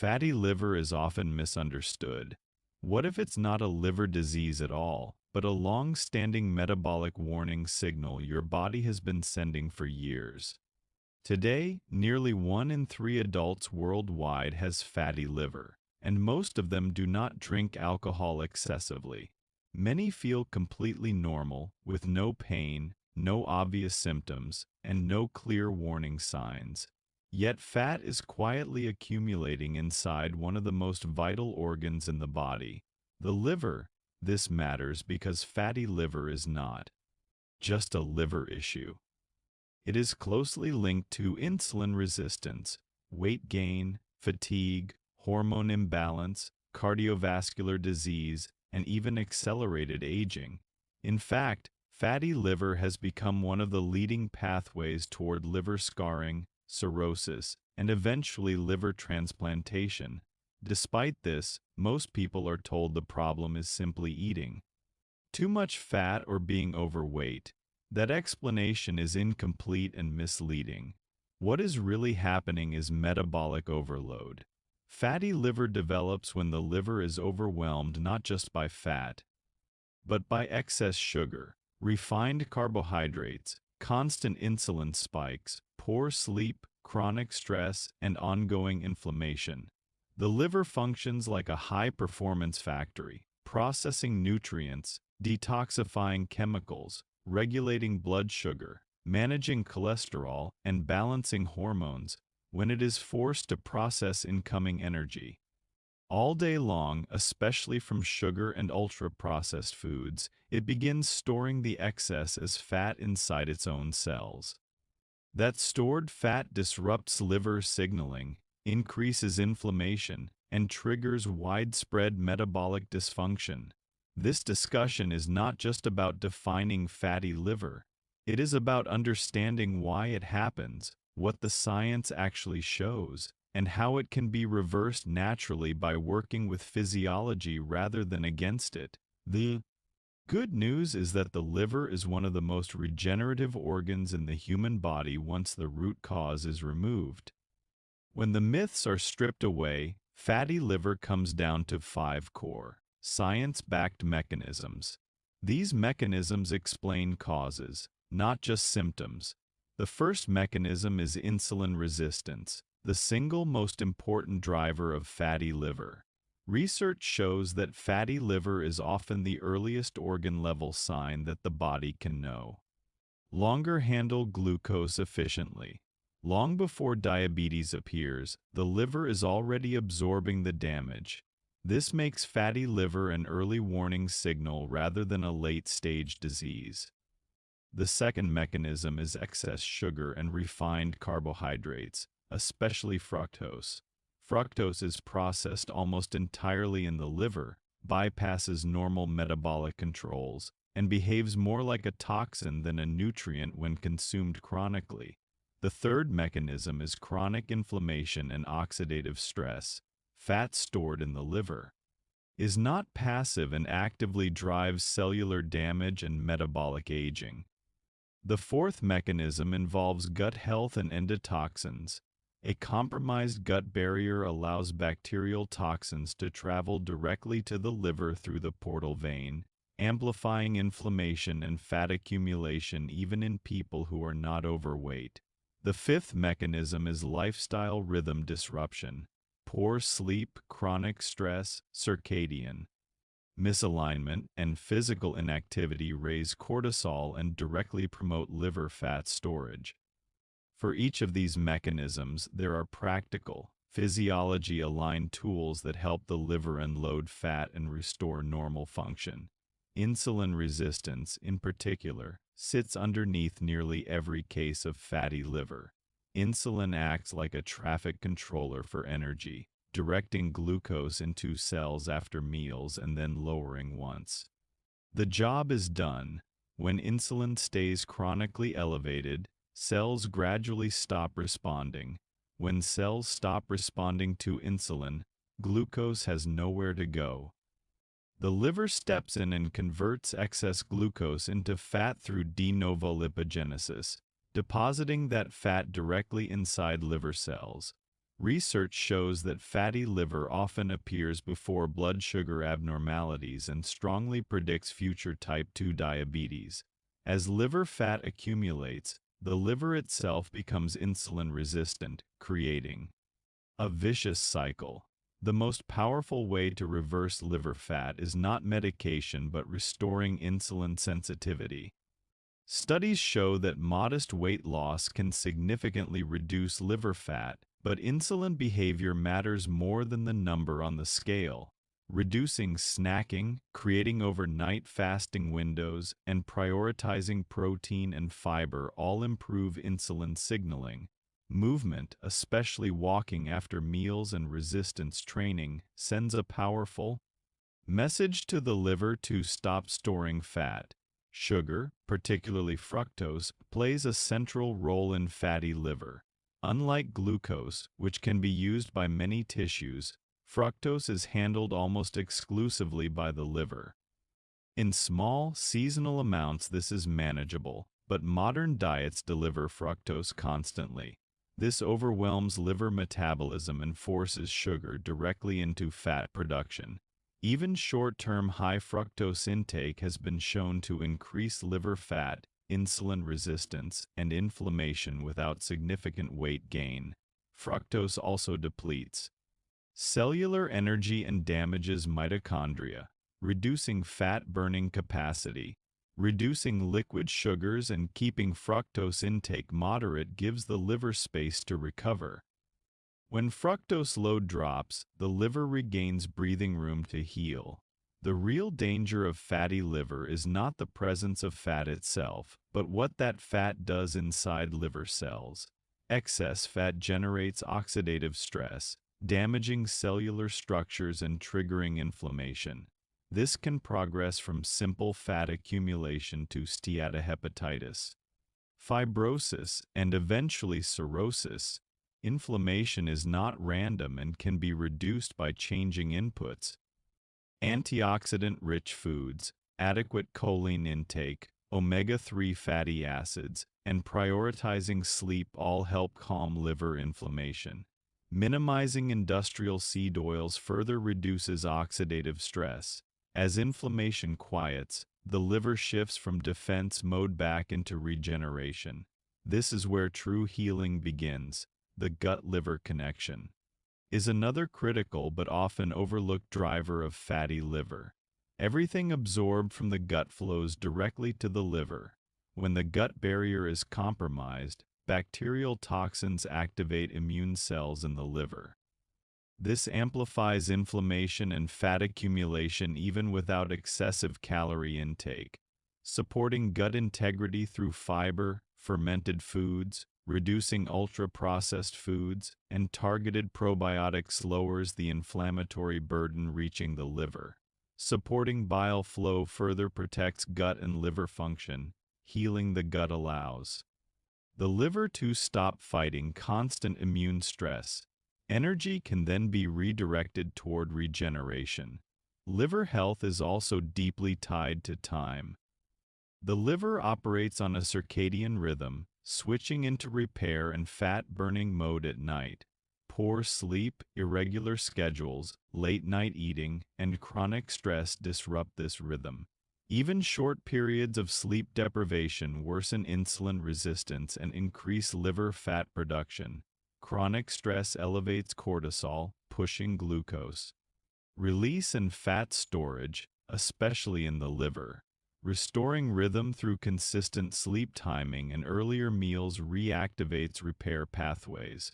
Fatty liver is often misunderstood. What if it's not a liver disease at all, but a long-standing metabolic warning signal your body has been sending for years? Today, nearly 1 in 3 adults worldwide has fatty liver, and most of them do not drink alcohol excessively. Many feel completely normal, with no pain, no obvious symptoms, and no clear warning signs. Yet fat is quietly accumulating inside one of the most vital organs in the body, the liver. This matters because fatty liver is not just a liver issue. It is closely linked to insulin resistance, weight gain, fatigue, hormone imbalance, cardiovascular disease, and even accelerated aging. In fact, fatty liver has become one of the leading pathways toward liver scarring, cirrhosis, and eventually liver transplantation. Despite this, most people are told the problem is simply eating too much fat or being overweight. That explanation is incomplete and misleading. What is really happening is metabolic overload. Fatty liver develops when the liver is overwhelmed not just by fat, but by excess sugar, refined carbohydrates, constant insulin spikes, poor sleep, chronic stress, and ongoing inflammation. The liver functions like a high-performance factory, processing nutrients, detoxifying chemicals, regulating blood sugar, managing cholesterol, and balancing hormones when it is forced to process incoming energy. All day long, especially from sugar and ultra-processed foods, it begins storing the excess as fat inside its own cells. That stored fat disrupts liver signaling, increases inflammation, and triggers widespread metabolic dysfunction. This discussion is not just about defining fatty liver. It is about understanding why it happens, what the science actually shows, and how it can be reversed naturally by working with physiology rather than against it. The good news is that the liver is one of the most regenerative organs in the human body once the root cause is removed. When the myths are stripped away, fatty liver comes down to 5 core, science-backed mechanisms. These mechanisms explain causes, not just symptoms. The first mechanism is insulin resistance, the single most important driver of fatty liver. Research shows that fatty liver is often the earliest organ-level sign that the body can know. Longer handle glucose efficiently. Long before diabetes appears, the liver is already absorbing the damage. This makes fatty liver an early warning signal rather than a late-stage disease. The second mechanism is excess sugar and refined carbohydrates, especially fructose. Fructose is processed almost entirely in the liver, bypasses normal metabolic controls, and behaves more like a toxin than a nutrient when consumed chronically. The third mechanism is chronic inflammation and oxidative stress. Fat stored in the liver is not passive and actively drives cellular damage and metabolic aging. The fourth mechanism involves gut health and endotoxins. A compromised gut barrier allows bacterial toxins to travel directly to the liver through the portal vein, amplifying inflammation and fat accumulation even in people who are not overweight. The fifth mechanism is lifestyle rhythm disruption. Poor sleep, chronic stress, circadian misalignment, and physical inactivity raise cortisol and directly promote liver fat storage. For each of these mechanisms, there are practical, physiology-aligned tools that help the liver unload fat and restore normal function. Insulin resistance, in particular, sits underneath nearly every case of fatty liver. Insulin acts like a traffic controller for energy, directing glucose into cells after meals and then lowering once the job is done. When insulin stays chronically elevated, cells gradually stop responding. When cells stop responding to insulin, glucose has nowhere to go. The liver steps in and converts excess glucose into fat through de novo lipogenesis, depositing that fat directly inside liver cells. Research shows that fatty liver often appears before blood sugar abnormalities and strongly predicts future type 2 diabetes. As liver fat accumulates, the liver itself becomes insulin resistant, creating a vicious cycle. The most powerful way to reverse liver fat is not medication but restoring insulin sensitivity. Studies show that modest weight loss can significantly reduce liver fat, but insulin behavior matters more than the number on the scale. Reducing snacking, creating overnight fasting windows, and prioritizing protein and fiber all improve insulin signaling. Movement, especially walking after meals and resistance training, sends a powerful message to the liver to stop storing fat. Sugar, particularly fructose, plays a central role in fatty liver. Unlike glucose, which can be used by many tissues, fructose is handled almost exclusively by the liver. In small, seasonal amounts this is manageable, but modern diets deliver fructose constantly. This overwhelms liver metabolism and forces sugar directly into fat production. Even short-term high fructose intake has been shown to increase liver fat, insulin resistance, and inflammation without significant weight gain. Fructose also depletes cellular energy and damages mitochondria, reducing fat burning capacity. Reducing liquid sugars and keeping fructose intake moderate gives the liver space to recover. When fructose load drops, the liver regains breathing room to heal. The real danger of fatty liver is not the presence of fat itself, but what that fat does inside liver cells. Excess fat generates oxidative stress, damaging cellular structures and triggering inflammation. This can progress from simple fat accumulation to steatohepatitis, fibrosis, and eventually cirrhosis. Inflammation is not random and can be reduced by changing inputs. Antioxidant-rich foods, adequate choline intake, omega-3 fatty acids, and prioritizing sleep all help calm liver inflammation. Minimizing industrial seed oils further reduces oxidative stress. As inflammation quiets, the liver shifts from defense mode back into regeneration. This is where true healing begins. The gut-liver connection is another critical but often overlooked driver of fatty liver. Everything absorbed from the gut flows directly to the liver. When the gut barrier is compromised, bacterial toxins activate immune cells in the liver. This amplifies inflammation and fat accumulation even without excessive calorie intake. Supporting gut integrity through fiber, fermented foods, reducing ultra-processed foods, and targeted probiotics lowers the inflammatory burden reaching the liver. Supporting bile flow further protects gut and liver function. Healing the gut allows the liver to stop fighting constant immune stress. Energy can then be redirected toward regeneration. Liver health is also deeply tied to time. The liver operates on a circadian rhythm, switching into repair and fat-burning mode at night. Poor sleep, irregular schedules, late-night eating, and chronic stress disrupt this rhythm. Even short periods of sleep deprivation worsen insulin resistance and increase liver fat production. Chronic stress elevates cortisol, pushing glucose release and fat storage, especially in the liver. Restoring rhythm through consistent sleep timing and earlier meals reactivates repair pathways.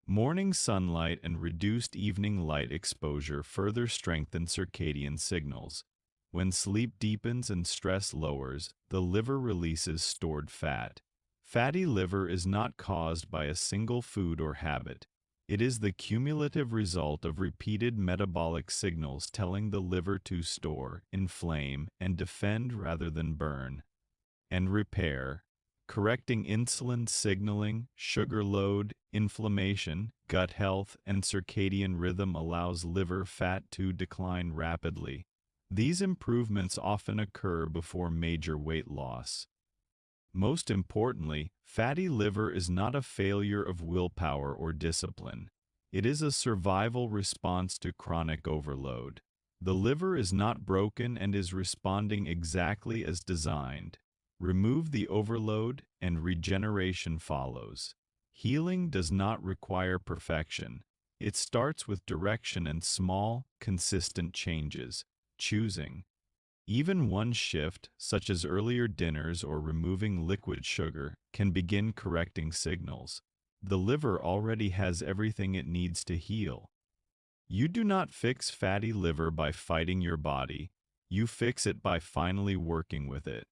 Morning sunlight and reduced evening light exposure further strengthen circadian signals. When sleep deepens and stress lowers, the liver releases stored fat. Fatty liver is not caused by a single food or habit. It is the cumulative result of repeated metabolic signals telling the liver to store, inflame, and defend rather than burn. And repair, correcting insulin signaling, sugar load, inflammation, gut health, and circadian rhythm allows liver fat to decline rapidly. These improvements often occur before major weight loss. Most importantly, fatty liver is not a failure of willpower or discipline. It is a survival response to chronic overload. The liver is not broken and is responding exactly as designed. Remove the overload and regeneration follows. Healing does not require perfection. It starts with direction and small, consistent changes. Choosing. Even one shift, such as earlier dinners or removing liquid sugar, can begin correcting signals. The liver already has everything it needs to heal. You do not fix fatty liver by fighting your body. You fix it by finally working with it.